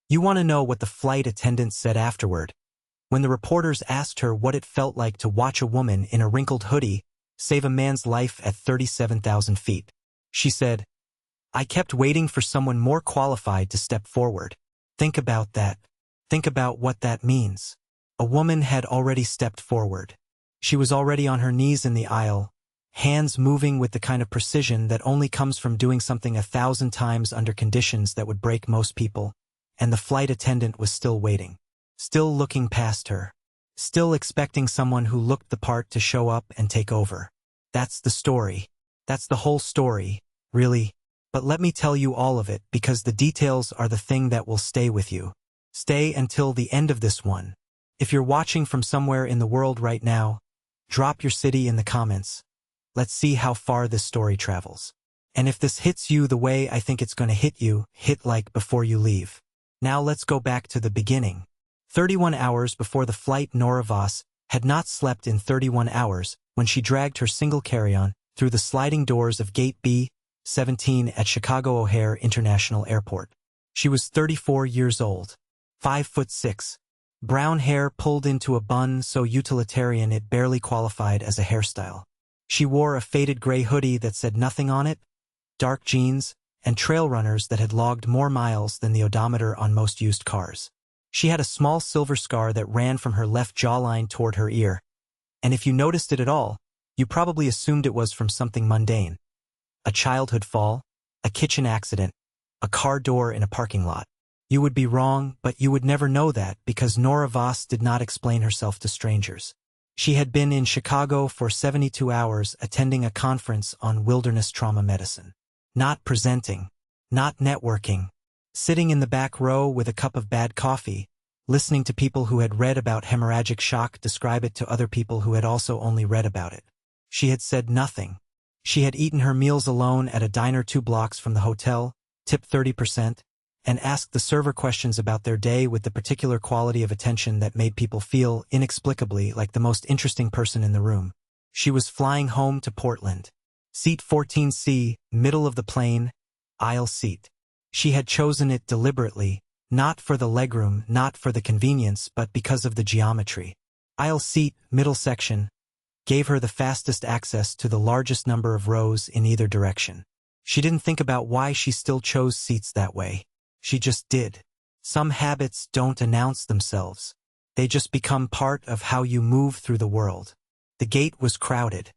You want to know what the flight attendant said afterward? When the reporters asked her what it felt like to watch a woman in a wrinkled hoodie save a man's life at 37,000 feet, she said, "I kept waiting for someone more qualified to step forward." Think about that. Think about what that means. A woman had already stepped forward. She was already on her knees in the aisle, hands moving with the kind of precision that only comes from doing something 1,000 times under conditions that would break most people, and the flight attendant was still waiting, still looking past her, still expecting someone who looked the part to show up and take over. That's the story. That's the whole story, really. But let me tell you all of it because the details are the thing that will stay with you. Stay until the end of this one. If you're watching from somewhere in the world right now, drop your city in the comments. Let's see how far this story travels. And if this hits you the way I think it's going to hit you, hit like before you leave. Now let's go back to the beginning. 31 hours before the flight, Nora Voss had not slept in 31 hours when she dragged her single carry-on through the sliding doors of Gate B-17 at Chicago O'Hare International Airport. She was 34 years old, 5'6", brown hair pulled into a bun so utilitarian it barely qualified as a hairstyle. She wore a faded gray hoodie that said nothing on it, dark jeans, and trail runners that had logged more miles than the odometer on most used cars. She had a small silver scar that ran from her left jawline toward her ear, and if you noticed it at all, you probably assumed it was from something mundane. A childhood fall, a kitchen accident, a car door in a parking lot. You would be wrong, but you would never know that because Nora Voss did not explain herself to strangers. She had been in Chicago for 72 hours attending a conference on wilderness trauma medicine. Not presenting, not networking, sitting in the back row with a cup of bad coffee, listening to people who had read about hemorrhagic shock describe it to other people who had also only read about it. She had said nothing. She had eaten her meals alone at a diner 2 blocks from the hotel, tipped 30%, and asked the server questions about their day with the particular quality of attention that made people feel, inexplicably, like the most interesting person in the room. She was flying home to Portland. Seat 14C, middle of the plane, aisle seat. She had chosen it deliberately, not for the legroom, not for the convenience, but because of the geometry. Aisle seat, middle section, gave her the fastest access to the largest number of rows in either direction. She didn't think about why she still chose seats that way. She just did. Some habits don't announce themselves. They just become part of how you move through the world. The gate was crowded.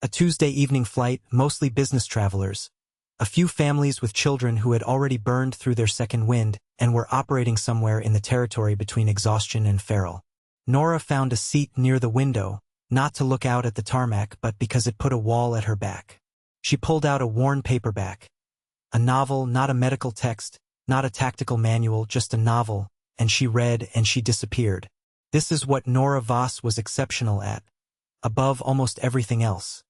A Tuesday evening flight, mostly business travelers. A few families with children who had already burned through their second wind and were operating somewhere in the territory between exhaustion and feral. Nora found a seat near the window, not to look out at the tarmac but because it put a wall at her back. She pulled out a worn paperback. A novel, not a medical text, not a tactical manual, just a novel, and she read and she disappeared. This is what Nora Voss was exceptional at, above almost everything else.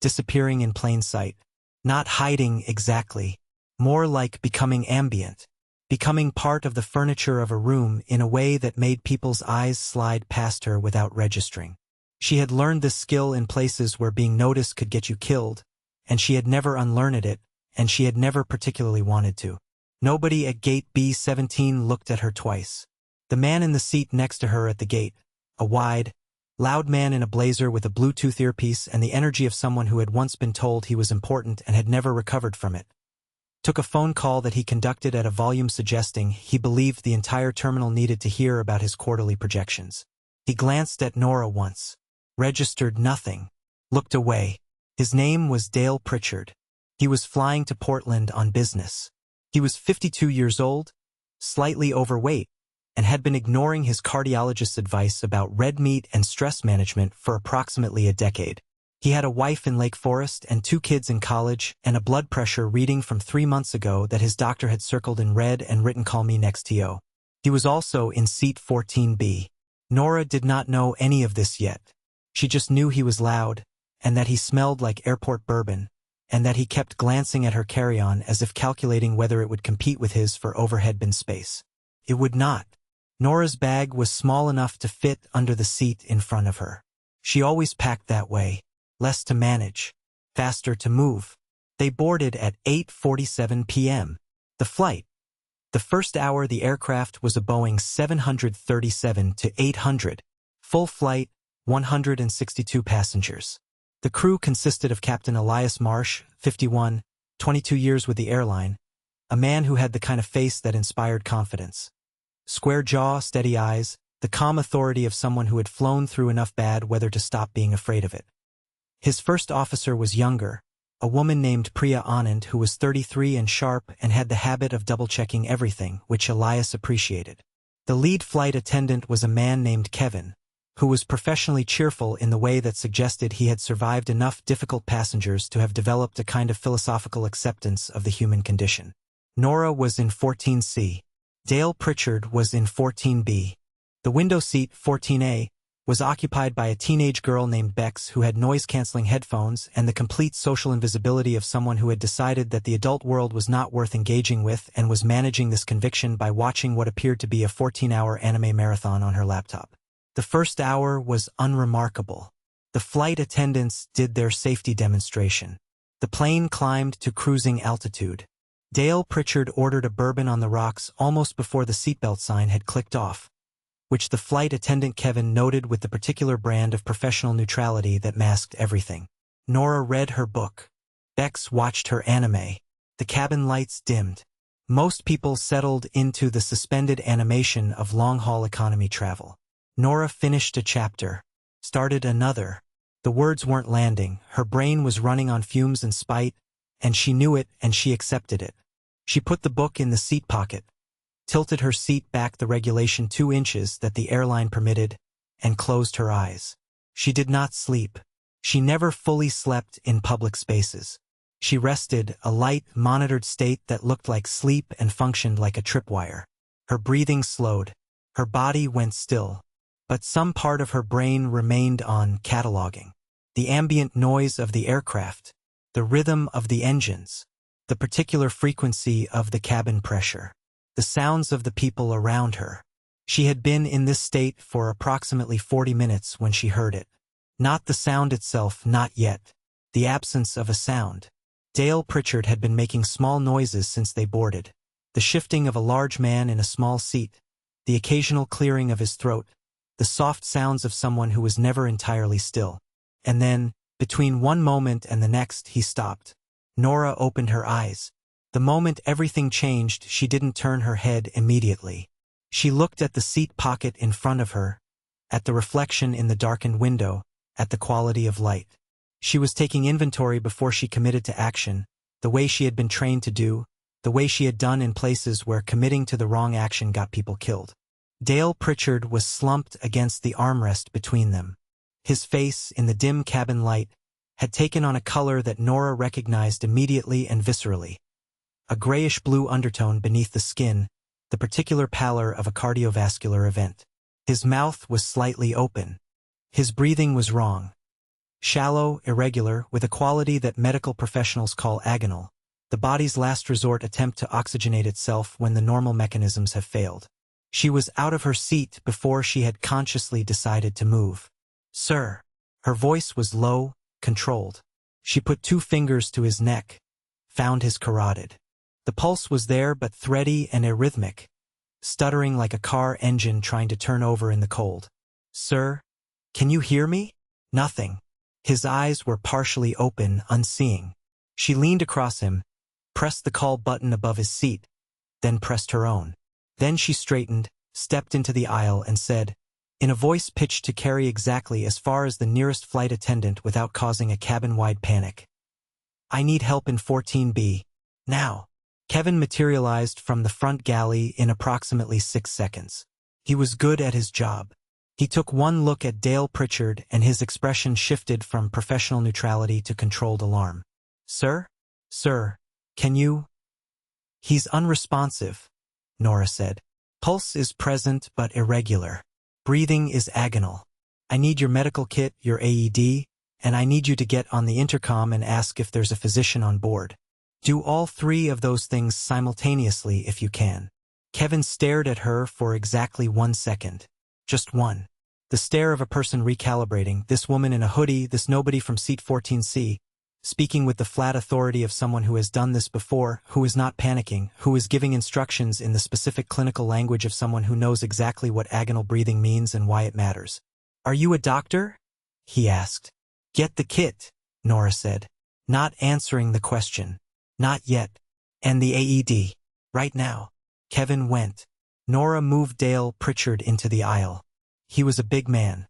Disappearing in plain sight. Not hiding exactly. More like becoming ambient. Becoming part of the furniture of a room in a way that made people's eyes slide past her without registering. She had learned this skill in places where being noticed could get you killed, and she had never unlearned it, and she had never particularly wanted to. Nobody at gate B-17 looked at her twice. The man in the seat next to her at the gate, a wide, loud man in a blazer with a Bluetooth earpiece and the energy of someone who had once been told he was important and had never recovered from it, took a phone call that he conducted at a volume suggesting he believed the entire terminal needed to hear about his quarterly projections. He glanced at Nora once, registered nothing, looked away. His name was Dale Pritchard. He was flying to Portland on business. He was 52 years old, slightly overweight, and had been ignoring his cardiologist's advice about red meat and stress management for approximately a decade. He had a wife in Lake Forest and 2 kids in college and a blood pressure reading from 3 months ago that his doctor had circled in red and written "Call me next TO." He was also in seat 14B. Nora did not know any of this yet. She just knew he was loud, and that he smelled like airport bourbon, and that he kept glancing at her carry-on as if calculating whether it would compete with his for overhead bin space. It would not. Nora's bag was small enough to fit under the seat in front of her. She always packed that way. Less to manage, faster to move. They boarded at 8:47 p.m. The flight, The first hour the aircraft was a Boeing 737-800, full flight, 162 passengers. The crew consisted of Captain Elias Marsh, 51, 22 years with the airline, a man who had the kind of face that inspired confidence. Square jaw, steady eyes, the calm authority of someone who had flown through enough bad weather to stop being afraid of it. His first officer was younger, a woman named Priya Anand who was 33 and sharp and had the habit of double-checking everything, which Elias appreciated. The lead flight attendant was a man named Kevin, who was professionally cheerful in the way that suggested he had survived enough difficult passengers to have developed a kind of philosophical acceptance of the human condition. Nora was in 14C. Dale Pritchard was in 14B. The window seat, 14A, was occupied by a teenage girl named Bex who had noise-canceling headphones and the complete social invisibility of someone who had decided that the adult world was not worth engaging with and was managing this conviction by watching what appeared to be a 14-hour anime marathon on her laptop. The first hour was unremarkable. The flight attendants did their safety demonstration. The plane climbed to cruising altitude. Dale Pritchard ordered a bourbon on the rocks almost before the seatbelt sign had clicked off, which the flight attendant Kevin noted with the particular brand of professional neutrality that masked everything. Nora read her book. Bex watched her anime. The cabin lights dimmed. Most people settled into the suspended animation of long-haul economy travel. Nora finished a chapter, started another. The words weren't landing, her brain was running on fumes in spite, and she knew it and she accepted it. She put the book in the seat pocket, tilted her seat back the regulation 2 inches that the airline permitted, and closed her eyes. She did not sleep. She never fully slept in public spaces. She rested, a light, monitored state that looked like sleep and functioned like a tripwire. Her breathing slowed. Her body went still. But some part of her brain remained on cataloging. The ambient noise of the aircraft, the rhythm of the engines, the particular frequency of the cabin pressure, the sounds of the people around her. She had been in this state for approximately 40 minutes when she heard it. Not the sound itself, not yet. The absence of a sound. Dale Pritchard had been making small noises since they boarded. The shifting of a large man in a small seat, the occasional clearing of his throat, the soft sounds of someone who was never entirely still. And then, between one moment and the next, he stopped. Nora opened her eyes. The moment everything changed, she didn't turn her head immediately. She looked at the seat pocket in front of her, at the reflection in the darkened window, at the quality of light. She was taking inventory before she committed to action, the way she had been trained to do, the way she had done in places where committing to the wrong action got people killed. Dale Pritchard was slumped against the armrest between them. His face, in the dim cabin light, had taken on a color that Nora recognized immediately and viscerally. A grayish-blue undertone beneath the skin, the particular pallor of a cardiovascular event. His mouth was slightly open. His breathing was wrong. Shallow, irregular, with a quality that medical professionals call agonal, the body's last resort attempt to oxygenate itself when the normal mechanisms have failed. She was out of her seat before she had consciously decided to move. "Sir." Her voice was low, controlled. She put 2 fingers to his neck, found his carotid. The pulse was there but thready and arrhythmic, stuttering like a car engine trying to turn over in the cold. "Sir, can you hear me?" Nothing. His eyes were partially open, unseeing. She leaned across him, pressed the call button above his seat, then pressed her own. Then she straightened, stepped into the aisle and said, in a voice pitched to carry exactly as far as the nearest flight attendant without causing a cabin-wide panic, "I need help in 14B. Now." Kevin materialized from the front galley in approximately 6 seconds. He was good at his job. He took one look at Dale Pritchard and his expression shifted from professional neutrality to controlled alarm. "Sir? Sir, can you?" "He's unresponsive," Nora said. "Pulse is present but irregular. Breathing is agonal. I need your medical kit, your AED, and I need you to get on the intercom and ask if there's a physician on board. Do all 3 of those things simultaneously if you can." Kevin stared at her for exactly 1 second. Just one. The stare of a person recalibrating, this woman in a hoodie, this nobody from seat 14C, speaking with the flat authority of someone who has done this before, who is not panicking, who is giving instructions in the specific clinical language of someone who knows exactly what agonal breathing means and why it matters. "Are you a doctor?" he asked. "Get the kit," Nora said, not answering the question. "Not yet. And the AED. Right now." Kevin went. Nora moved Dale Pritchard into the aisle. He was a big man,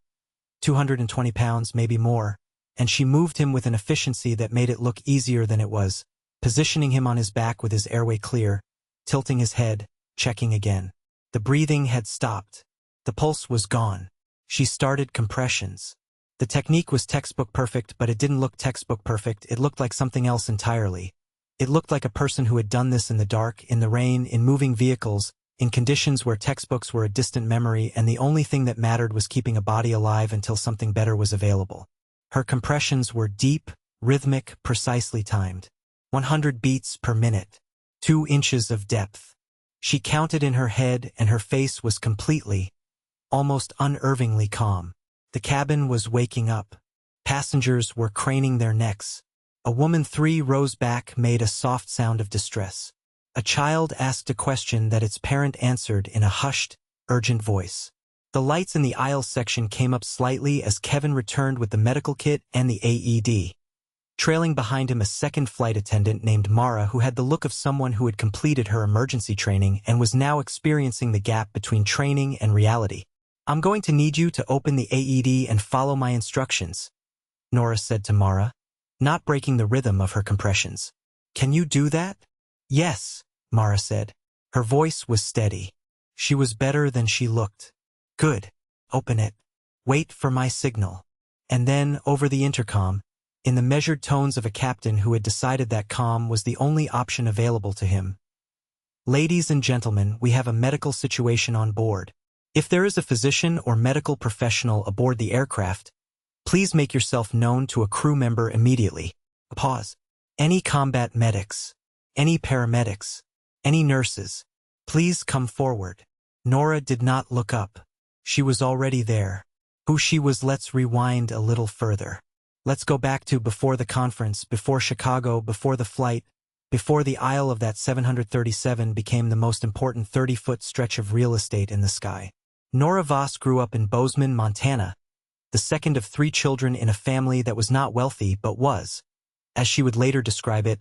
220 pounds, maybe more, and she moved him with an efficiency that made it look easier than it was, positioning him on his back with his airway clear, tilting his head, checking again. The breathing had stopped. The pulse was gone. She started compressions. The technique was textbook perfect, but it didn't look textbook perfect. It looked like something else entirely. It looked like a person who had done this in the dark, in the rain, in moving vehicles, in conditions where textbooks were a distant memory and the only thing that mattered was keeping a body alive until something better was available. Her compressions were deep, rhythmic, precisely timed. 100 beats per minute. 2 inches of depth. She counted in her head and her face was completely, almost unnervingly calm. The cabin was waking up. Passengers were craning their necks. A woman 3 rows back made a soft sound of distress. A child asked a question that its parent answered in a hushed, urgent voice. The lights in the aisle section came up slightly as Kevin returned with the medical kit and the AED. Trailing behind him a second flight attendant named Mara who had the look of someone who had completed her emergency training and was now experiencing the gap between training and reality. "I'm going to need you to open the AED and follow my instructions," Nora said to Mara, not breaking the rhythm of her compressions. "Can you do that?" "Yes," Mara said. Her voice was steady. She was better than she looked. "Good. Open it. Wait for my signal." And then, over the intercom, in the measured tones of a captain who had decided that calm was the only option available to him. "Ladies and gentlemen, we have a medical situation on board. If there is a physician or medical professional aboard the aircraft, please make yourself known to a crew member immediately." Pause. "Any combat medics, any paramedics, any nurses, please come forward." Nora did not look up. She was already there. Who she was. Let's rewind a little further. Let's go back to before the conference, before Chicago, before the flight, before the aisle of that 737 became the most important 30-foot stretch of real estate in the sky. Nora Voss grew up in Bozeman, Montana, the second of 3 children in a family that was not wealthy but was, as she would later describe it,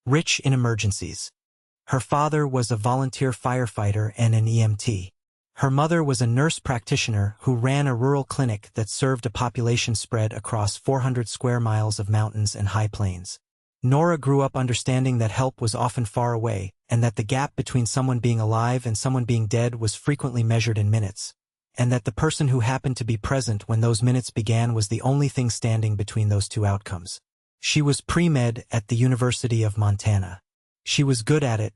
rich in emergencies. Her father was a volunteer firefighter and an EMT. Her mother was a nurse practitioner who ran a rural clinic that served a population spread across 400 square miles of mountains and high plains. Nora grew up understanding that help was often far away, and that the gap between someone being alive and someone being dead was frequently measured in minutes, and that the person who happened to be present when those minutes began was the only thing standing between those two outcomes. She was pre-med at the University of Montana. She was good at it,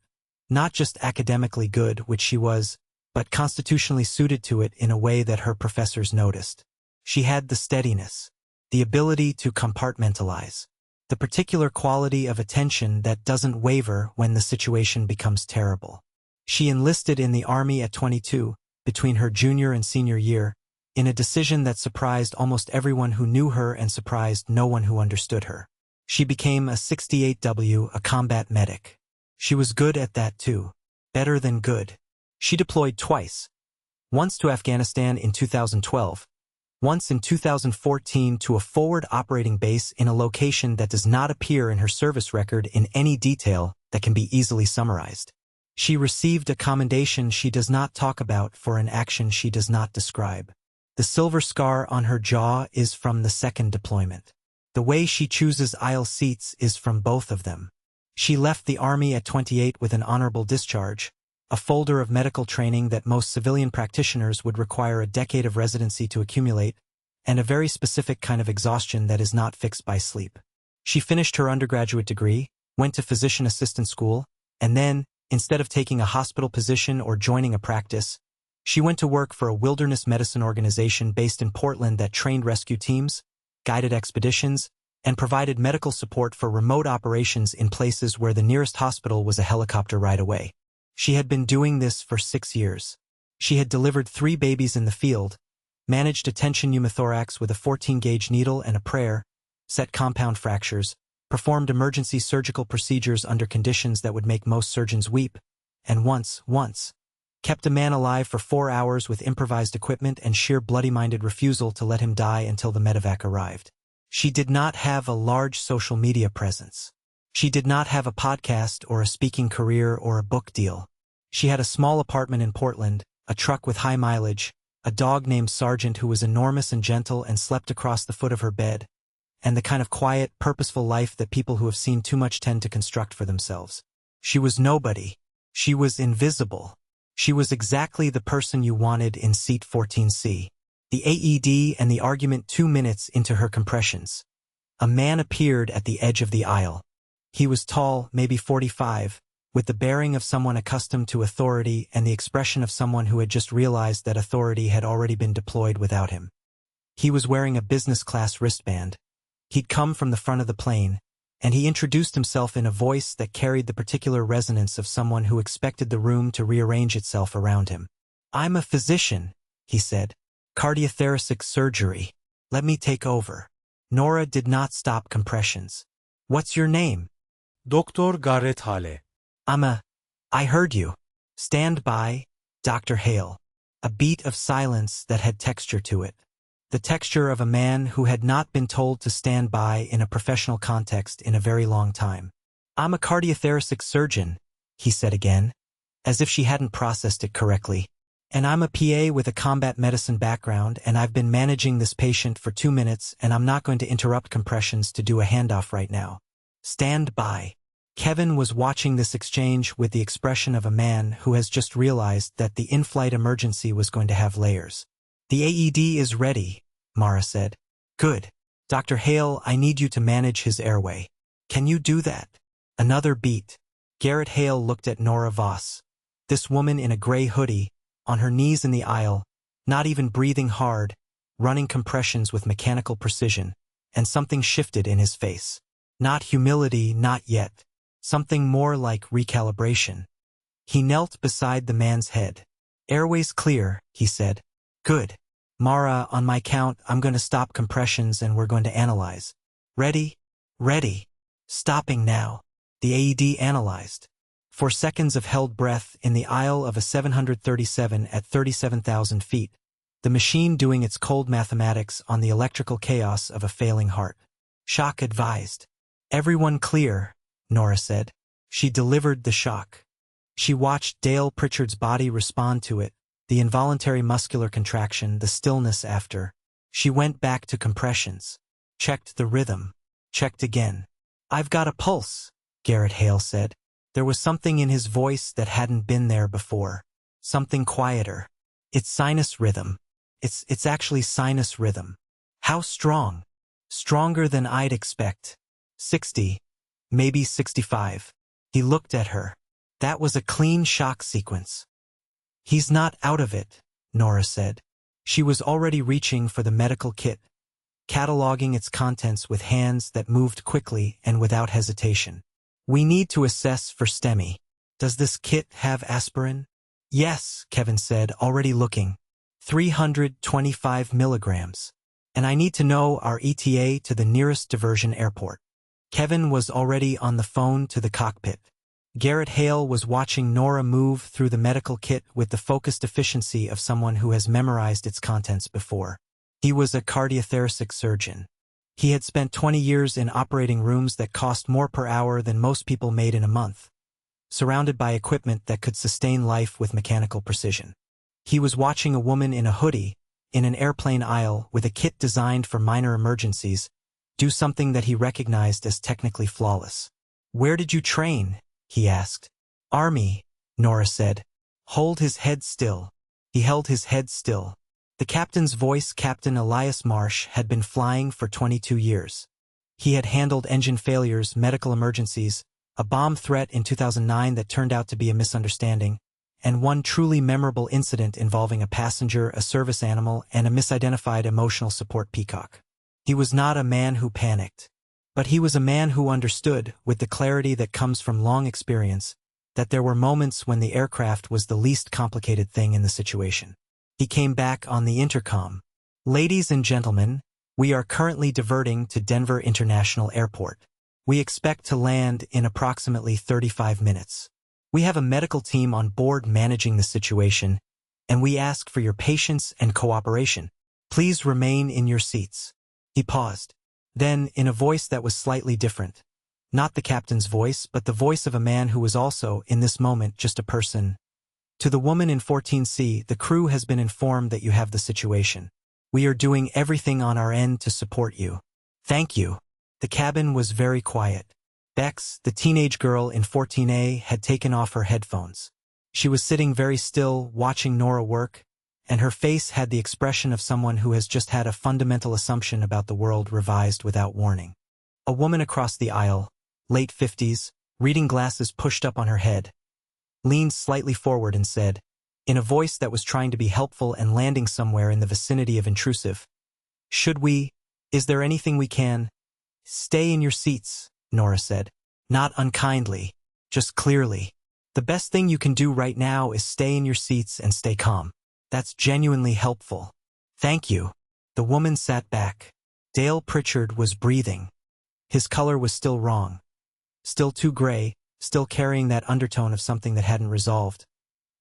not just academically good, which she was, but constitutionally suited to it in a way that her professors noticed. She had the steadiness, the ability to compartmentalize, the particular quality of attention that doesn't waver when the situation becomes terrible. She enlisted in the Army at 22, between her junior and senior year, in a decision that surprised almost everyone who knew her and surprised no one who understood her. She became a 68W, a combat medic. She was good at that too. Better than good. She deployed twice. Once to Afghanistan in 2012, once in 2014 to a forward operating base in a location that does not appear in her service record in any detail that can be easily summarized. She received a commendation she does not talk about for an action she does not describe. The silver scar on her jaw is from the second deployment. The way she chooses aisle seats is from both of them. She left the Army at 28 with an honorable discharge, a folder of medical training that most civilian practitioners would require a decade of residency to accumulate, and a very specific kind of exhaustion that is not fixed by sleep. She finished her undergraduate degree, went to physician assistant school, and then, instead of taking a hospital position or joining a practice, she went to work for a wilderness medicine organization based in Portland that trained rescue teams, guided expeditions, and provided medical support for remote operations in places where the nearest hospital was a helicopter ride away. She had been doing this for 6 years. She had delivered 3 babies in the field, managed a tension pneumothorax with a 14-gauge needle and a prayer, set compound fractures, performed emergency surgical procedures under conditions that would make most surgeons weep, and once, kept a man alive for 4 hours with improvised equipment and sheer bloody-minded refusal to let him die until the medevac arrived. She did not have a large social media presence. She did not have a podcast or a speaking career or a book deal. She had a small apartment in Portland, a truck with high mileage, a dog named Sergeant who was enormous and gentle and slept across the foot of her bed, and the kind of quiet, purposeful life that people who have seen too much tend to construct for themselves. She was nobody. She was invisible. She was exactly the person you wanted in seat 14C. The AED and the argument 2 minutes into her compressions. A man appeared at the edge of the aisle. He was tall, maybe 45, with the bearing of someone accustomed to authority and the expression of someone who had just realized that authority had already been deployed without him. He was wearing a business-class wristband. He'd come from the front of the plane, and he introduced himself in a voice that carried the particular resonance of someone who expected the room to rearrange itself around him. "I'm a physician," he said. "Cardiothoracic surgery. Let me take over." Nora did not stop compressions. "What's your name?" Doktor Garrett Hale. I heard you. Stand by, Dr. Hale." A beat of silence that had texture to it. The texture of a man who had not been told to stand by in a professional context in a very long time. "I'm a cardiothoracic surgeon," he said again, as if she hadn't processed it correctly. "And I'm a PA with a combat medicine background, and I've been managing this patient for 2 minutes, and I'm not going to interrupt compressions to do a handoff right now. Stand by." Kevin was watching this exchange with the expression of a man who has just realized that the in-flight emergency was going to have layers. "The AED is ready," Mara said. "Good. Dr. Hale, I need you to manage his airway. Can you do that?" Another beat. Garrett Hale looked at Nora Voss. This woman in a gray hoodie, on her knees in the aisle, not even breathing hard, running compressions with mechanical precision, and something shifted in his face. Not humility, not yet. Something more like recalibration. He knelt beside the man's head. "Airways clear," he said. "Good. Mara, on my count, I'm going to stop compressions and we're going to analyze. Ready? Ready. Stopping now." The AED analyzed. 4 seconds of held breath in the aisle of a 737 at 37,000 feet, the machine doing its cold mathematics on the electrical chaos of a failing heart. "Shock advised." "Everyone clear," Nora said. She delivered the shock. She watched Dale Pritchard's body respond to it, the involuntary muscular contraction, the stillness after. She went back to compressions. Checked the rhythm. Checked again. "I've got a pulse," Garrett Hale said. There was something in his voice that hadn't been there before. Something quieter. "It's sinus rhythm. It's actually sinus rhythm." "How strong?" "Stronger than I'd expect. 60. Maybe 65. He looked at her. That was a clean shock sequence. "He's not out of it," Nora said. She was already reaching for the medical kit, cataloging its contents with hands that moved quickly and without hesitation. "We need to assess for STEMI. Does this kit have aspirin?" "Yes," Kevin said, already looking. 325 milligrams. "And I need to know our ETA to the nearest diversion airport." Kevin was already on the phone to the cockpit. Garrett Hale was watching Nora move through the medical kit with the focused efficiency of someone who has memorized its contents before. He was a cardiothoracic surgeon. He had spent 20 years in operating rooms that cost more per hour than most people made in a month, surrounded by equipment that could sustain life with mechanical precision. He was watching a woman in a hoodie, in an airplane aisle with a kit designed for minor emergencies, do something that he recognized as technically flawless. "Where did you train?" he asked. "Army," Nora said. "Hold his head still." He held his head still. The captain's voice, Captain Elias Marsh, had been flying for 22 years. He had handled engine failures, medical emergencies, a bomb threat in 2009 that turned out to be a misunderstanding, and one truly memorable incident involving a passenger, a service animal, and a misidentified emotional support peacock. He was not a man who panicked, but he was a man who understood, with the clarity that comes from long experience, that there were moments when the aircraft was the least complicated thing in the situation. He came back on the intercom. "Ladies and gentlemen, we are currently diverting to Denver International Airport. We expect to land in approximately 35 minutes. We have a medical team on board managing the situation, and we ask for your patience and cooperation. Please remain in your seats. He paused. Then, in a voice that was slightly different, not the captain's voice, but the voice of a man who was also, in this moment, just a person. To the woman in 14C, the crew has been informed that you have the situation. We are doing everything on our end to support you. Thank you. The cabin was very quiet. Bex, the teenage girl in 14A, had taken off her headphones. She was sitting very still, watching Nora work, and her face had the expression of someone who has just had a fundamental assumption about the world revised without warning. A woman across the aisle, late 50s, reading glasses pushed up on her head, leaned slightly forward and said, in a voice that was trying to be helpful and landing somewhere in the vicinity of intrusive, "Should we? Is there anything we can?" "Stay in your seats," Nora said. Not unkindly, just clearly. The best thing you can do right now is stay in your seats and stay calm. That's genuinely helpful. Thank you. The woman sat back. Dale Pritchard was breathing. His color was still wrong. Still too gray, still carrying that undertone of something that hadn't resolved.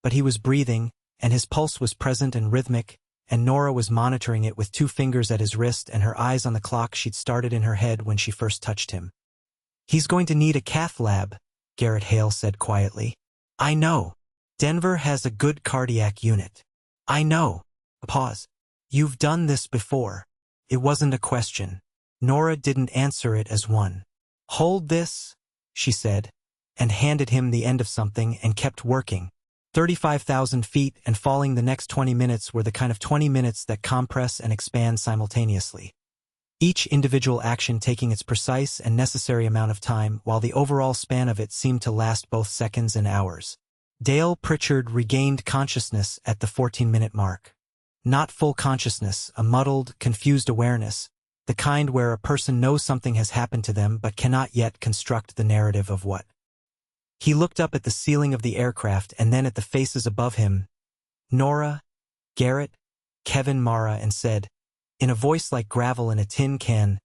But he was breathing, and his pulse was present and rhythmic, and Nora was monitoring it with 2 fingers at his wrist and her eyes on the clock she'd started in her head when she first touched him. "He's going to need a cath lab," Garrett Hale said quietly. "I know. Denver has a good cardiac unit. I know." A pause. "You've done this before." It wasn't a question. Nora didn't answer it as one. "Hold this," she said, and handed him the end of something and kept working. 35,000 feet and falling the next 20 minutes were the kind of 20 minutes that compress and expand simultaneously. Each individual action taking its precise and necessary amount of time, while the overall span of it seemed to last both seconds and hours. Dale Pritchard regained consciousness at the 14-minute mark. Not full consciousness, a muddled, confused awareness, the kind where a person knows something has happened to them but cannot yet construct the narrative of what. He looked up at the ceiling of the aircraft and then at the faces above him, Nora, Garrett, Kevin, Mara, and said, in a voice like gravel in a tin can,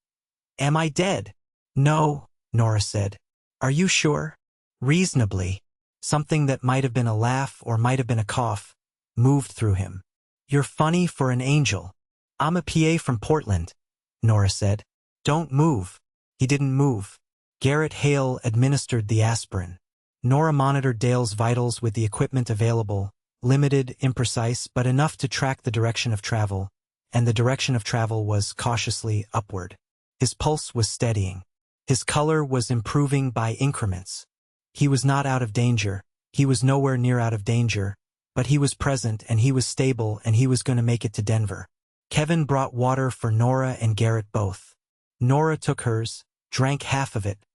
"Am I dead?" "No," Nora said. "Are you sure?" "Reasonably." Something that might have been a laugh or might have been a cough moved through him. "You're funny for an angel." "I'm a PA from Portland," Nora said. "Don't move." He didn't move. Garrett Hale administered the aspirin. Nora monitored Dale's vitals with the equipment available, limited, imprecise, but enough to track the direction of travel, and the direction of travel was cautiously upward. His pulse was steadying. His color was improving by increments. He was not out of danger. He was nowhere near out of danger, but he was present and he was stable and he was going to make it to Denver. Kevin brought water for Nora and Garrett both. Nora took hers, drank half of it,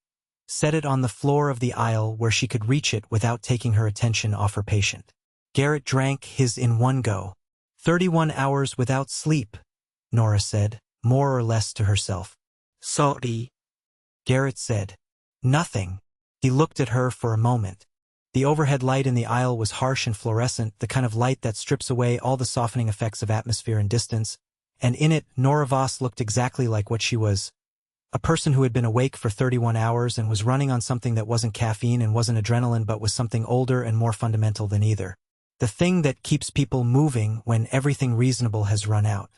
set it on the floor of the aisle where she could reach it without taking her attention off her patient. Garrett drank his in one go. 31 hours without sleep, Nora said, more or less to herself. "Sorry," Garrett said. "Nothing." He looked at her for a moment. The overhead light in the aisle was harsh and fluorescent, the kind of light that strips away all the softening effects of atmosphere and distance, and in it Nora Voss looked exactly like what she was. A person who had been awake for 31 hours and was running on something that wasn't caffeine and wasn't adrenaline but was something older and more fundamental than either. The thing that keeps people moving when everything reasonable has run out.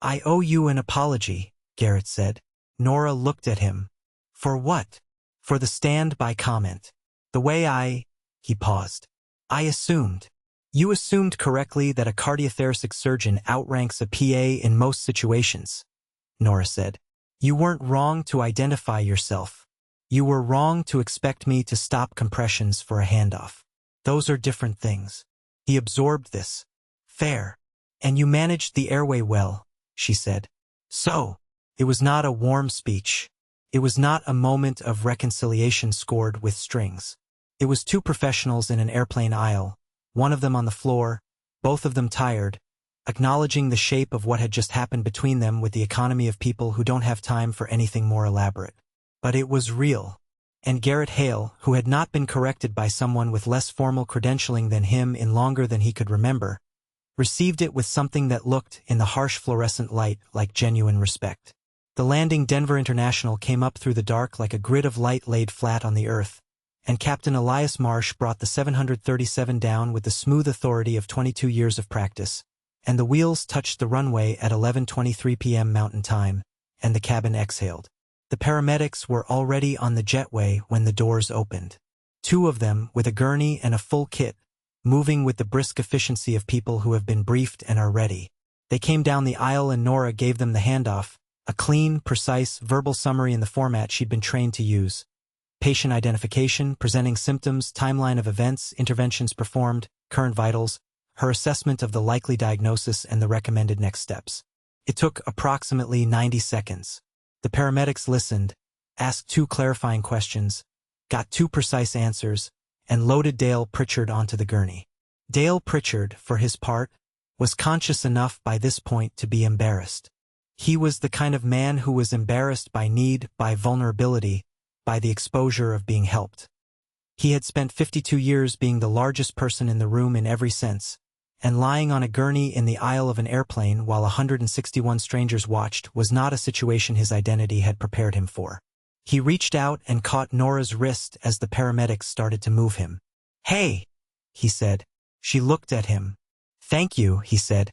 "I owe you an apology," Garrett said. Nora looked at him. "For what?" "For the stand-by comment. The way He paused. "I assumed." "You assumed correctly that a cardiothoracic surgeon outranks a PA in most situations," Nora said. "You weren't wrong to identify yourself. You were wrong to expect me to stop compressions for a handoff. Those are different things." He absorbed this. "Fair. And you managed the airway well," she said. "So." It was not a warm speech. It was not a moment of reconciliation scored with strings. It was 2 professionals in an airplane aisle, one of them on the floor, both of them tired, acknowledging the shape of what had just happened between them with the economy of people who don't have time for anything more elaborate. But it was real. And Garrett Hale, who had not been corrected by someone with less formal credentialing than him in longer than he could remember, received it with something that looked, in the harsh fluorescent light, like genuine respect. The landing Denver International came up through the dark like a grid of light laid flat on the earth, and Captain Elias Marsh brought the 737 down with the smooth authority of 22 years of practice, and the wheels touched the runway at 11:23 p.m. Mountain Time, and the cabin exhaled. The paramedics were already on the jetway when the doors opened. Two of them, with a gurney and a full kit, moving with the brisk efficiency of people who have been briefed and are ready. They came down the aisle and Nora gave them the handoff, a clean, precise, verbal summary in the format she'd been trained to use. Patient identification, presenting symptoms, timeline of events, interventions performed, current vitals, her assessment of the likely diagnosis and the recommended next steps. It took approximately 90 seconds. The paramedics listened, asked 2 clarifying questions, got 2 precise answers, and loaded Dale Pritchard onto the gurney. Dale Pritchard, for his part, was conscious enough by this point to be embarrassed. He was the kind of man who was embarrassed by need, by vulnerability, by the exposure of being helped. He had spent 52 years being the largest person in the room in every sense, and lying on a gurney in the aisle of an airplane while 161 strangers watched was not a situation his identity had prepared him for. He reached out and caught Nora's wrist as the paramedics started to move him. "Hey," he said. She looked at him. "Thank you," he said.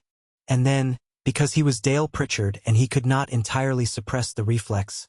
And then, because he was Dale Pritchard and he could not entirely suppress the reflex,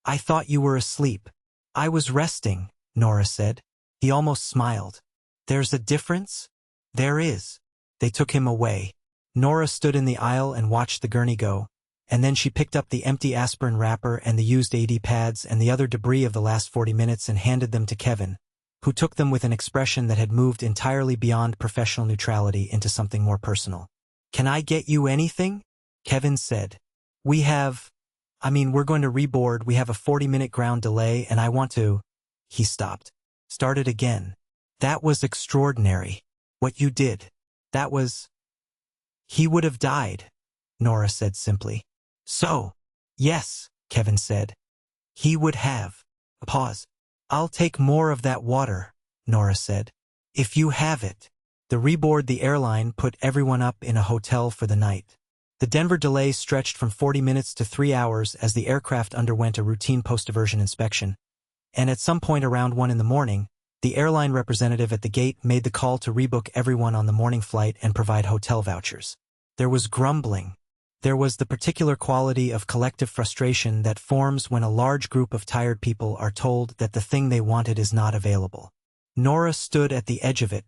"I thought you were asleep." "I was resting," Nora said. He almost smiled. "There's a difference?" "There is." They took him away. Nora stood in the aisle and watched the gurney go, and then she picked up the empty aspirin wrapper and the used AD pads and the other debris of the last 40 minutes and handed them to Kevin, who took them with an expression that had moved entirely beyond professional neutrality into something more personal. "Can I get you anything?" Kevin said. We're going to reboard. We have a 40-minute ground delay and I want to—" He stopped. Started again. "That was extraordinary. What you did. That was—" "He would have died," Nora said simply. "So?" "Yes," Kevin said. "He would have." A pause. "I'll take more of that water," Nora said. "If you have it." The reboard the airline put everyone up in a hotel for the night. The Denver delay stretched from 40 minutes to 3 hours as the aircraft underwent a routine post-diversion inspection, and at some point around 1 in the morning, the airline representative at the gate made the call to rebook everyone on the morning flight and provide hotel vouchers. There was grumbling. There was the particular quality of collective frustration that forms when a large group of tired people are told that the thing they wanted is not available. Nora stood at the edge of it,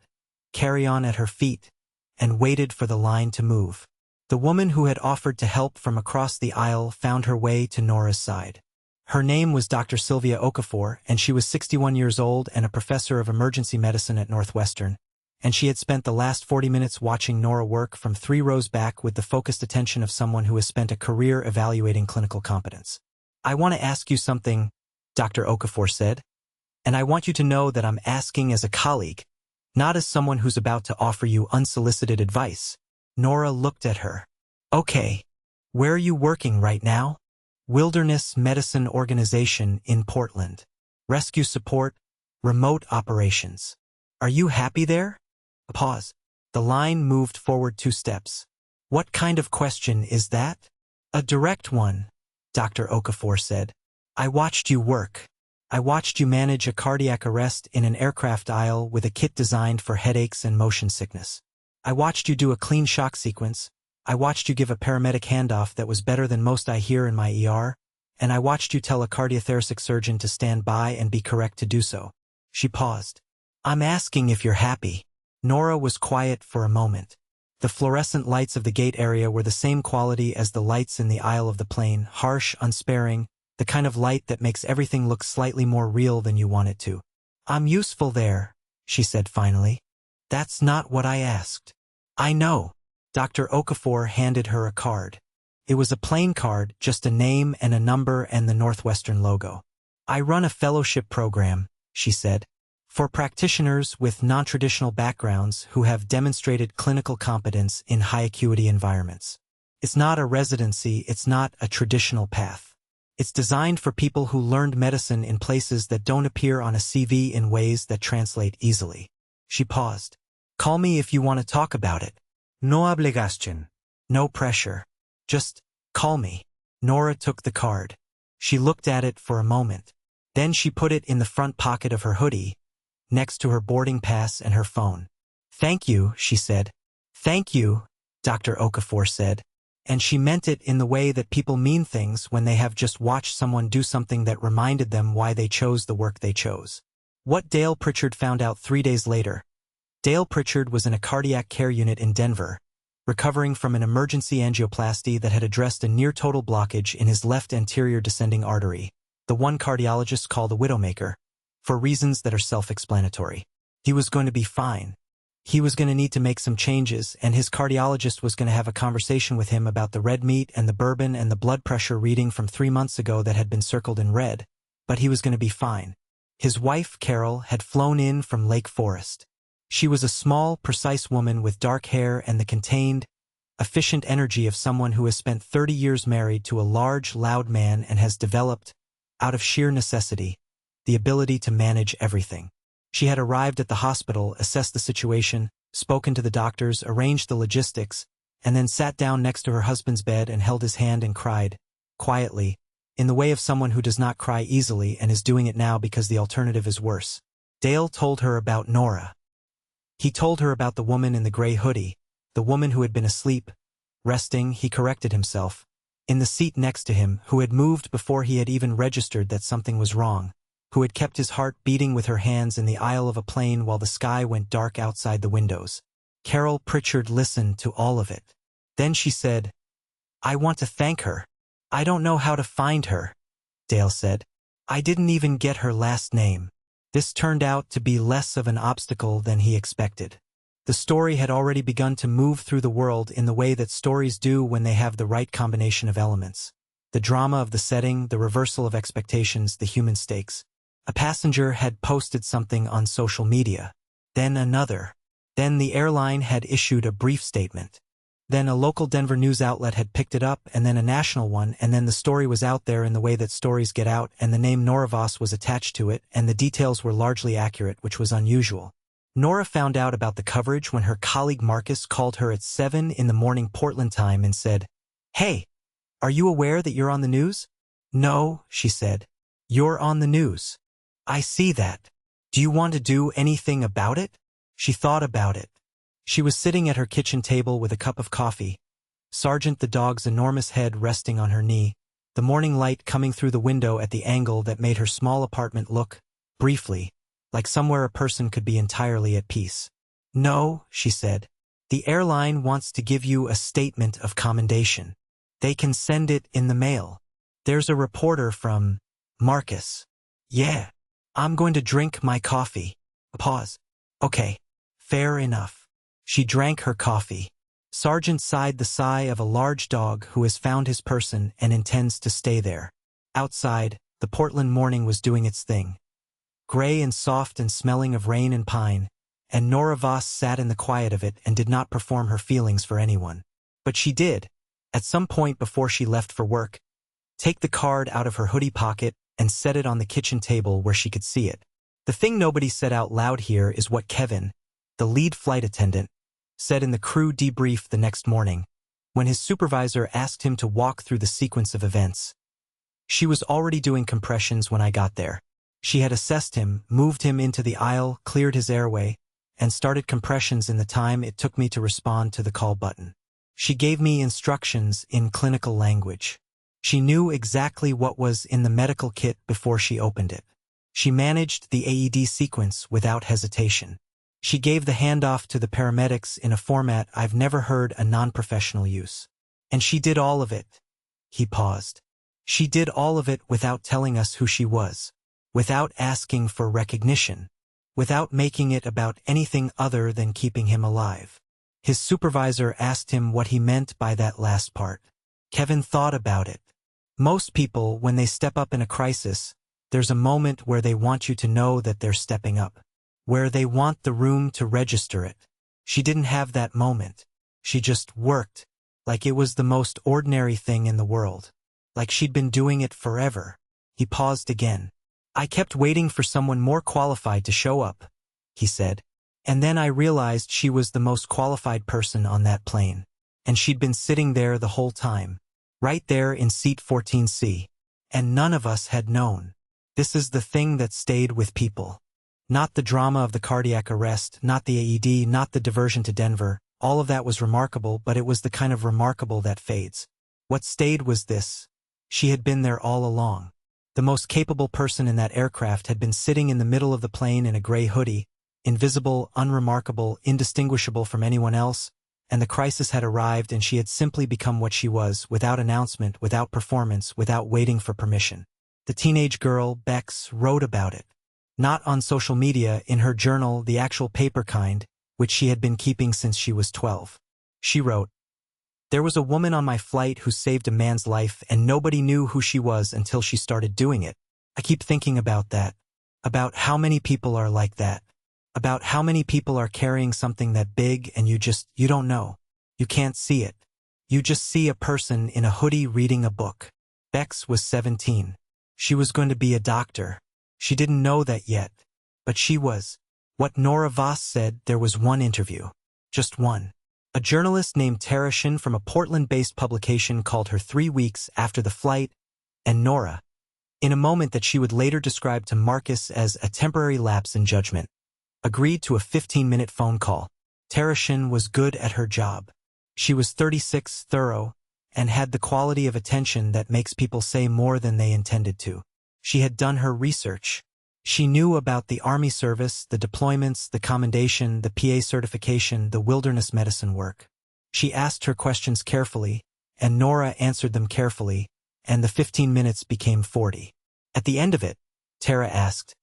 carry-on at her feet, and waited for the line to move. The woman who had offered to help from across the aisle found her way to Nora's side. Her name was Dr. Sylvia Okafor, and she was 61 years old and a professor of emergency medicine at Northwestern, and she had spent the last 40 minutes watching Nora work from 3 rows back with the focused attention of someone who has spent a career evaluating clinical competence. "I want to ask you something," Dr. Okafor said, "and I want you to know that I'm asking as a colleague, not as someone who's about to offer you unsolicited advice." Nora looked at her. "Okay. Where are you working right now?" "Wilderness Medicine Organization in Portland. Rescue support, remote operations." "Are you happy there?" A pause. The line moved forward 2 steps. "What kind of question is that?" "A direct one," Dr. Okafor said. "I watched you work. I watched you manage a cardiac arrest in an aircraft aisle with a kit designed for headaches and motion sickness. I watched you do a clean shock sequence. I watched you give a paramedic handoff that was better than most I hear in my ER, and I watched you tell a cardiothoracic surgeon to stand by and be correct to do so." She paused. "I'm asking if you're happy." Nora was quiet for a moment. The fluorescent lights of the gate area were the same quality as the lights in the aisle of the plane, harsh, unsparing, the kind of light that makes everything look slightly more real than you want it to. "I'm useful there," she said finally. "That's not what I asked." "I know." Dr. Okafor handed her a card. It was a plain card, just a name and a number and the Northwestern logo. "I run a fellowship program," she said, "for practitioners with non-traditional backgrounds who have demonstrated clinical competence in high-acuity environments. It's not a residency, it's not a traditional path. It's designed for people who learned medicine in places that don't appear on a CV in ways that translate easily." She paused. "Call me if you want to talk about it." No obligación. "No pressure. Just call me." Nora took the card. She looked at it for a moment. Then she put it in the front pocket of her hoodie, next to her boarding pass and her phone. "Thank you," she said. "Thank you," Dr. Okafor said. And she meant it in the way that people mean things when they have just watched someone do something that reminded them why they chose the work they chose. What Dale Pritchard found out 3 days later. Dale Pritchard was in a cardiac care unit in Denver, recovering from an emergency angioplasty that had addressed a near-total blockage in his left anterior descending artery, the one cardiologists call the widowmaker, for reasons that are self-explanatory. He was going to be fine. He was going to need to make some changes, and his cardiologist was going to have a conversation with him about the red meat and the bourbon and the blood pressure reading from 3 months ago that had been circled in red, but he was going to be fine. His wife, Carol, had flown in from Lake Forest. She was a small, precise woman with dark hair and the contained, efficient energy of someone who has spent 30 years married to a large, loud man and has developed, out of sheer necessity, the ability to manage everything. She had arrived at the hospital, assessed the situation, spoken to the doctors, arranged the logistics, and then sat down next to her husband's bed and held his hand and cried, quietly, in the way of someone who does not cry easily and is doing it now because the alternative is worse. Dale told her about Nora. He told her about the woman in the gray hoodie, the woman who had been asleep, resting, he corrected himself, in the seat next to him, who had moved before he had even registered that something was wrong, who had kept his heart beating with her hands in the aisle of a plane while the sky went dark outside the windows. Carol Pritchard listened to all of it. Then she said, "I want to thank her. I don't know how to find her," Dale said. "I didn't even get her last name." This turned out to be less of an obstacle than he expected. The story had already begun to move through the world in the way that stories do when they have the right combination of elements. The drama of the setting, the reversal of expectations, the human stakes. A passenger had posted something on social media. Then another. Then the airline had issued a brief statement. Then a local Denver news outlet had picked it up, and then a national one, and then the story was out there in the way that stories get out, and the name Nora Voss was attached to it, and the details were largely accurate, which was unusual. Nora found out about the coverage when her colleague Marcus called her at 7 in the morning Portland time and said, "Hey, are you aware that you're on the news?" "No," she said. "You're on the news. I see that. Do you want to do anything about it?" She thought about it. She was sitting at her kitchen table with a cup of coffee, Sergeant the dog's enormous head resting on her knee, the morning light coming through the window at the angle that made her small apartment look, briefly, like somewhere a person could be entirely at peace. "No," she said. "The airline wants to give you a statement of commendation. They can send it in the mail. There's a reporter from Marcus." "Yeah. I'm going to drink my coffee." A pause. "Okay. Fair enough." She drank her coffee. Sergeant sighed the sigh of a large dog who has found his person and intends to stay there. Outside, the Portland morning was doing its thing. Gray and soft and smelling of rain and pine, and Nora Voss sat in the quiet of it and did not perform her feelings for anyone. But she did, at some point before she left for work, take the card out of her hoodie pocket and set it on the kitchen table where she could see it. The thing nobody said out loud here is what Kevin, the lead flight attendant, said in the crew debrief the next morning, when his supervisor asked him to walk through the sequence of events. "She was already doing compressions when I got there. She had assessed him, moved him into the aisle, cleared his airway, and started compressions in the time it took me to respond to the call button. She gave me instructions in clinical language. She knew exactly what was in the medical kit before she opened it. She managed the AED sequence without hesitation. She gave the handoff to the paramedics in a format I've never heard a non-professional use. And she did all of it." He paused. "She did all of it without telling us who she was, without asking for recognition, without making it about anything other than keeping him alive." His supervisor asked him what he meant by that last part. Kevin thought about it. Most people, when they step up in a crisis, there's a moment where they want you to know that they're stepping up, where they want the room to register it. She didn't have that moment. She just worked, like it was the most ordinary thing in the world, like she'd been doing it forever. He paused again. "I kept waiting for someone more qualified to show up," he said. "And then I realized she was the most qualified person on that plane. And she'd been sitting there the whole time. Right there in seat 14C. And none of us had known. This is the thing that stayed with people. Not the drama of the cardiac arrest, not the AED, not the diversion to Denver. All of that was remarkable, but it was the kind of remarkable that fades. What stayed was this. She had been there all along. The most capable person in that aircraft had been sitting in the middle of the plane in a gray hoodie, invisible, unremarkable, indistinguishable from anyone else, and the crisis had arrived and she had simply become what she was, without announcement, without performance, without waiting for permission. The teenage girl, Bex, wrote about it. Not on social media, in her journal, the actual paper kind, which she had been keeping since she was 12. She wrote, "There was a woman on my flight who saved a man's life and nobody knew who she was until she started doing it. I keep thinking about that. About how many people are like that. About how many people are carrying something that big and you don't know. You can't see it. You just see a person in a hoodie reading a book." Bex was 17. She was going to be a doctor. She didn't know that yet, but she was. What Nora Voss said, there was one interview. Just one. A journalist named Tara Shin from a Portland-based publication called her 3 weeks after the flight, and Nora, in a moment that she would later describe to Marcus as a temporary lapse in judgment, agreed to a 15-minute phone call. Tara Shin was good at her job. She was 36, thorough, and had the quality of attention that makes people say more than they intended to. She had done her research. She knew about the Army service, the deployments, the commendation, the PA certification, the wilderness medicine work. She asked her questions carefully, and Nora answered them carefully, and the 15 minutes became 40. At the end of it, Tara asked,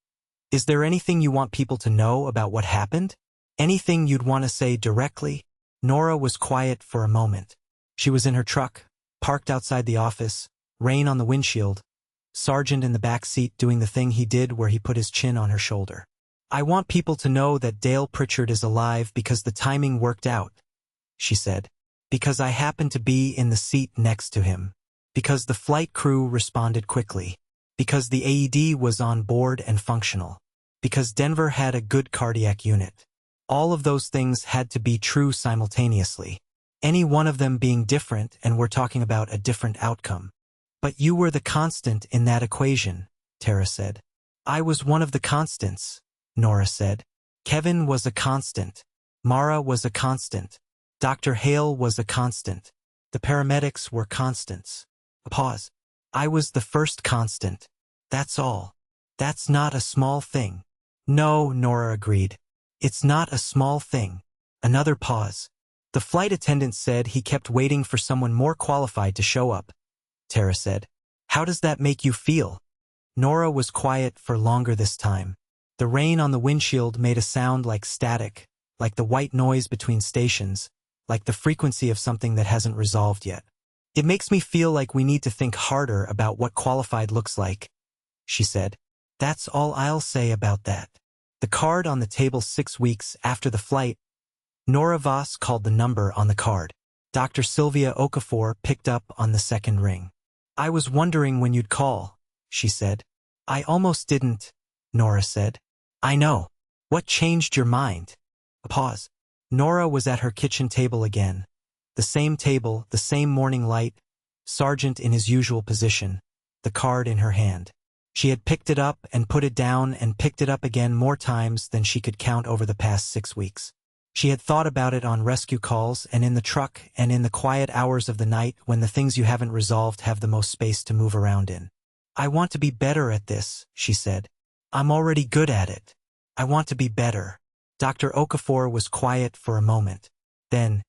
"Is there anything you want people to know about what happened? Anything you'd want to say directly?" Nora was quiet for a moment. She was in her truck, parked outside the office, rain on the windshield, Sergeant in the back seat doing the thing he did where he put his chin on her shoulder. "I want people to know that Dale Pritchard is alive because the timing worked out," she said. "Because I happened to be in the seat next to him. Because the flight crew responded quickly. Because the AED was on board and functional. Because Denver had a good cardiac unit. All of those things had to be true simultaneously. Any one of them being different, and we're talking about a different outcome. But you were the constant in that equation," Tara said. "I was one of the constants," Nora said. "Kevin was a constant. Mara was a constant. Dr. Hale was a constant. The paramedics were constants." A pause. "I was the first constant. That's all. That's not a small thing." "No," Nora agreed. "It's not a small thing." Another pause. "The flight attendant said he kept waiting for someone more qualified to show up," Tara said. "How does that make you feel?" Nora was quiet for longer this time. The rain on the windshield made a sound like static, like the white noise between stations, like the frequency of something that hasn't resolved yet. "It makes me feel like we need to think harder about what qualified looks like," she said. "That's all I'll say about that." The card on the table 6 weeks after the flight, Nora Voss called the number on the card. Dr. Sylvia Okafor picked up on the second ring. "I was wondering when you'd call," she said. "I almost didn't," Nora said. "I know. What changed your mind?" A pause. Nora was at her kitchen table again. The same table, the same morning light, Sergeant in his usual position, the card in her hand. She had picked it up and put it down and picked it up again more times than she could count over the past 6 weeks. She had thought about it on rescue calls and in the truck and in the quiet hours of the night when the things you haven't resolved have the most space to move around in. "I want to be better at this," she said. "I'm already good at it. I want to be better." Dr. Okafor was quiet for a moment. Then,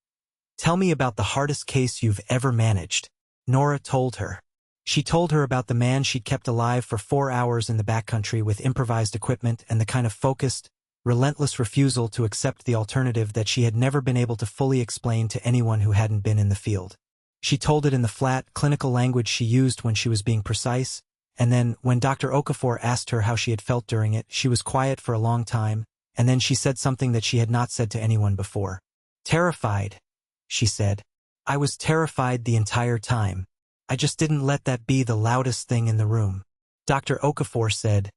"Tell me about the hardest case you've ever managed." Nora told her. She told her about the man she'd kept alive for 4 hours in the backcountry with improvised equipment and the kind of focused, relentless refusal to accept the alternative that she had never been able to fully explain to anyone who hadn't been in the field. She told it in the flat, clinical language she used when she was being precise, and then, when Dr. Okafor asked her how she had felt during it, she was quiet for a long time, and then she said something that she had not said to anyone before. "Terrified," she said. "I was terrified the entire time. I just didn't let that be the loudest thing in the room." Dr. Okafor said,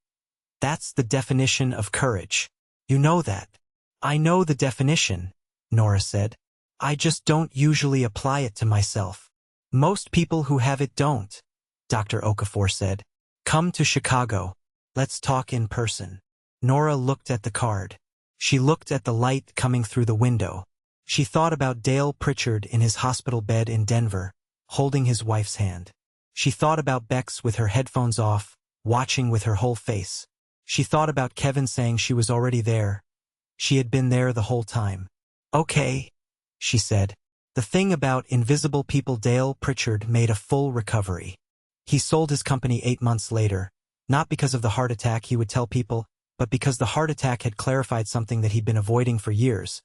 "That's the definition of courage. You know that." "I know the definition," Nora said. "I just don't usually apply it to myself." Most people who have it don't, Dr. Okafor said. Come to Chicago. Let's talk in person. Nora looked at the card. She looked at the light coming through the window. She thought about Dale Pritchard in his hospital bed in Denver, holding his wife's hand. She thought about Bex with her headphones off, watching with her whole face. She thought about Kevin saying she was already there. She had been there the whole time. Okay, she said. The thing about invisible people, Dale Pritchard made a full recovery. He sold his company 8 months later, not because of the heart attack he would tell people, but because the heart attack had clarified something that he'd been avoiding for years,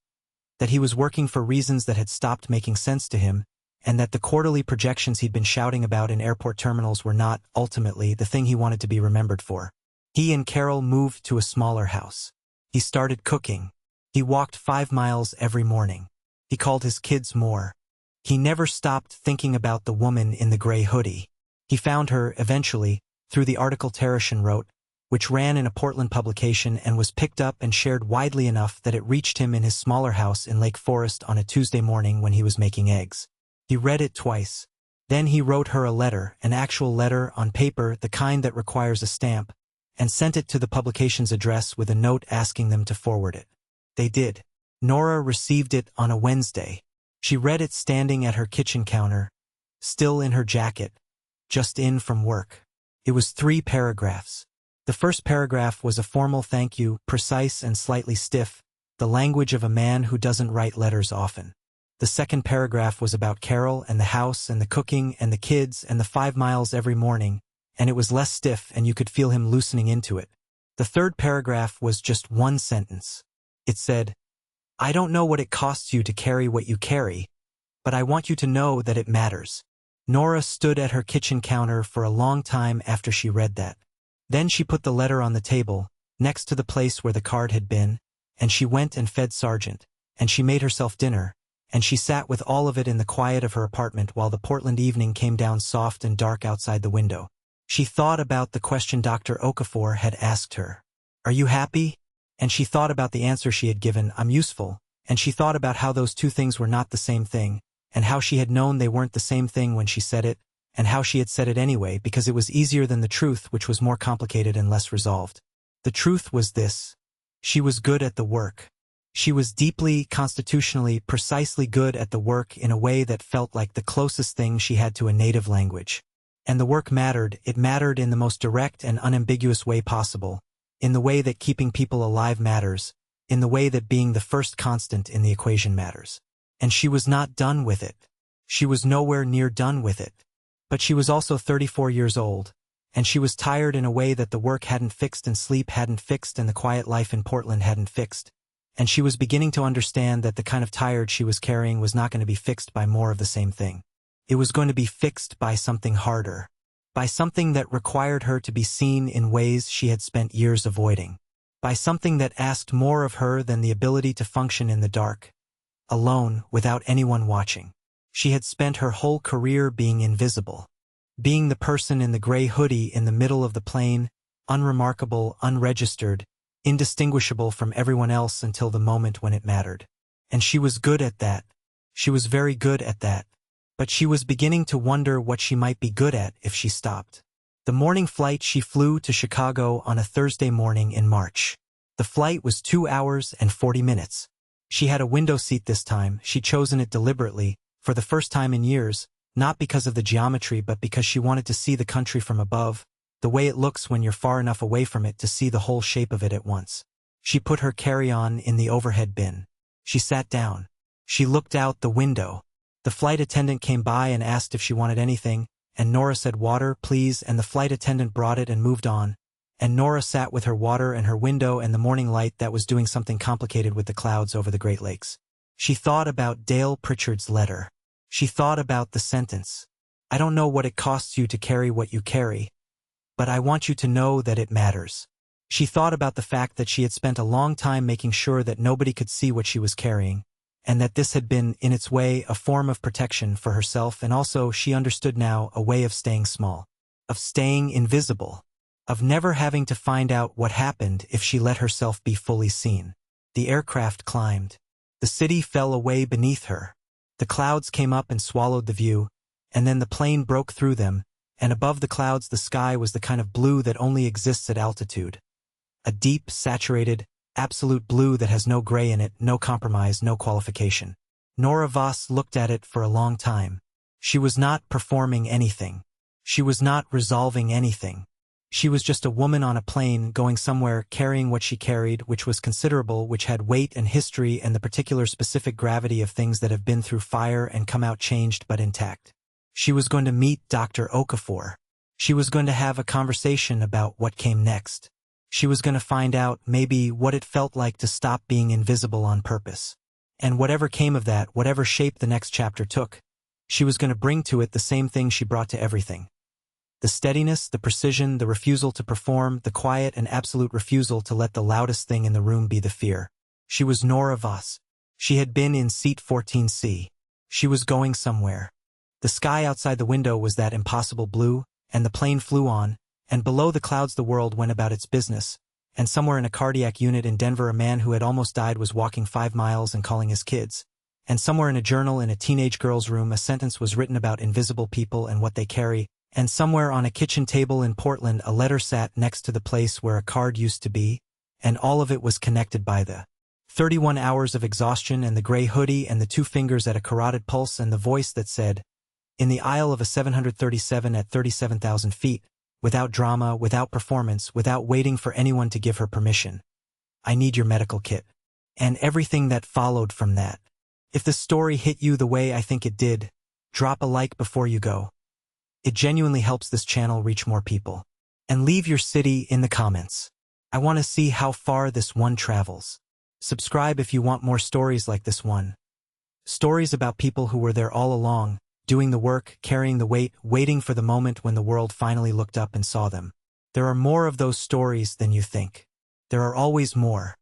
that he was working for reasons that had stopped making sense to him, and that the quarterly projections he'd been shouting about in airport terminals were not, ultimately, the thing he wanted to be remembered for. He and Carol moved to a smaller house. He started cooking. He walked 5 miles every morning. He called his kids more. He never stopped thinking about the woman in the gray hoodie. He found her, eventually, through the article Tereshin wrote, which ran in a Portland publication and was picked up and shared widely enough that it reached him in his smaller house in Lake Forest on a Tuesday morning when he was making eggs. He read it twice. Then he wrote her a letter, an actual letter on paper, the kind that requires a stamp, and sent it to the publication's address with a note asking them to forward it. They did. Nora received it on a Wednesday. She read it standing at her kitchen counter, still in her jacket, just in from work. It was 3 paragraphs. The first paragraph was a formal thank you, precise and slightly stiff, the language of a man who doesn't write letters often. The second paragraph was about Carol and the house and the cooking and the kids and the 5 miles every morning, and it was less stiff and you could feel him loosening into it. The third paragraph was just 1 sentence. It said, I don't know what it costs you to carry what you carry, but I want you to know that it matters. Nora stood at her kitchen counter for a long time after she read that. Then she put the letter on the table, next to the place where the card had been, and she went and fed Sargent, and she made herself dinner, and she sat with all of it in the quiet of her apartment while the Portland evening came down soft and dark outside the window. She thought about the question Dr. Okafor had asked her. Are you happy? And she thought about the answer she had given, I'm useful, and she thought about how those two things were not the same thing, and how she had known they weren't the same thing when she said it, and how she had said it anyway because it was easier than the truth, which was more complicated and less resolved. The truth was this. She was good at the work. She was deeply, constitutionally, precisely good at the work in a way that felt like the closest thing she had to a native language. And the work mattered. It mattered in the most direct and unambiguous way possible, in the way that keeping people alive matters, in the way that being the first constant in the equation matters. And she was not done with it. She was nowhere near done with it. But she was also 34 years old, and she was tired in a way that the work hadn't fixed and sleep hadn't fixed and the quiet life in Portland hadn't fixed. And she was beginning to understand that the kind of tired she was carrying was not going to be fixed by more of the same thing. It was going to be fixed by something harder, by something that required her to be seen in ways she had spent years avoiding, by something that asked more of her than the ability to function in the dark, alone, without anyone watching. She had spent her whole career being invisible, being the person in the gray hoodie in the middle of the plane, unremarkable, unregistered, indistinguishable from everyone else until the moment when it mattered. And she was good at that. She was very good at that. But she was beginning to wonder what she might be good at if she stopped. The morning flight she flew to Chicago on a Thursday morning in March. The flight was 2 hours and 40 minutes. She had a window seat this time. She'd chosen it deliberately, for the first time in years, not because of the geometry but because she wanted to see the country from above, the way it looks when you're far enough away from it to see the whole shape of it at once. She put her carry-on in the overhead bin. She sat down. She looked out the window. The flight attendant came by and asked if she wanted anything, and Nora said water, please, and the flight attendant brought it and moved on. And Nora sat with her water and her window and the morning light that was doing something complicated with the clouds over the Great Lakes. She thought about Dale Pritchard's letter. She thought about the sentence. I don't know what it costs you to carry what you carry, but I want you to know that it matters. She thought about the fact that she had spent a long time making sure that nobody could see what she was carrying, and that this had been, in its way, a form of protection for herself, and also, she understood now, a way of staying small, of staying invisible, of never having to find out what happened if she let herself be fully seen. The aircraft climbed. The city fell away beneath her. The clouds came up and swallowed the view, and then the plane broke through them, and above the clouds the sky was the kind of blue that only exists at altitude. A deep, saturated, absolute blue that has no gray in it, no compromise, no qualification. Nora Voss looked at it for a long time. She was not performing anything. She was not resolving anything. She was just a woman on a plane going somewhere carrying what she carried, which was considerable, which had weight and history and the particular specific gravity of things that have been through fire and come out changed but intact. She was going to meet Dr. Okafor. She was going to have a conversation about what came next. She was going to find out, maybe, what it felt like to stop being invisible on purpose. And whatever came of that, whatever shape the next chapter took, she was going to bring to it the same thing she brought to everything. The steadiness, the precision, the refusal to perform, the quiet and absolute refusal to let the loudest thing in the room be the fear. She was Nora Voss. She had been in seat 14C. She was going somewhere. The sky outside the window was that impossible blue, and the plane flew on, and below the clouds the world went about its business, and somewhere in a cardiac unit in Denver a man who had almost died was walking 5 miles and calling his kids, and somewhere in a journal in a teenage girl's room a sentence was written about invisible people and what they carry, and somewhere on a kitchen table in Portland a letter sat next to the place where a card used to be, and all of it was connected by the 31 hours of exhaustion and the gray hoodie and the 2 fingers at a carotid pulse and the voice that said, in the aisle of a 737 at 37,000 feet, without drama, without performance, without waiting for anyone to give her permission, I need your medical kit. And everything that followed from that. If the story hit you the way I think it did, drop a like before you go. It genuinely helps this channel reach more people. And leave your city in the comments. I want to see how far this one travels. Subscribe if you want more stories like this one. Stories about people who were there all along, doing the work, carrying the weight, waiting for the moment when the world finally looked up and saw them. There are more of those stories than you think. There are always more.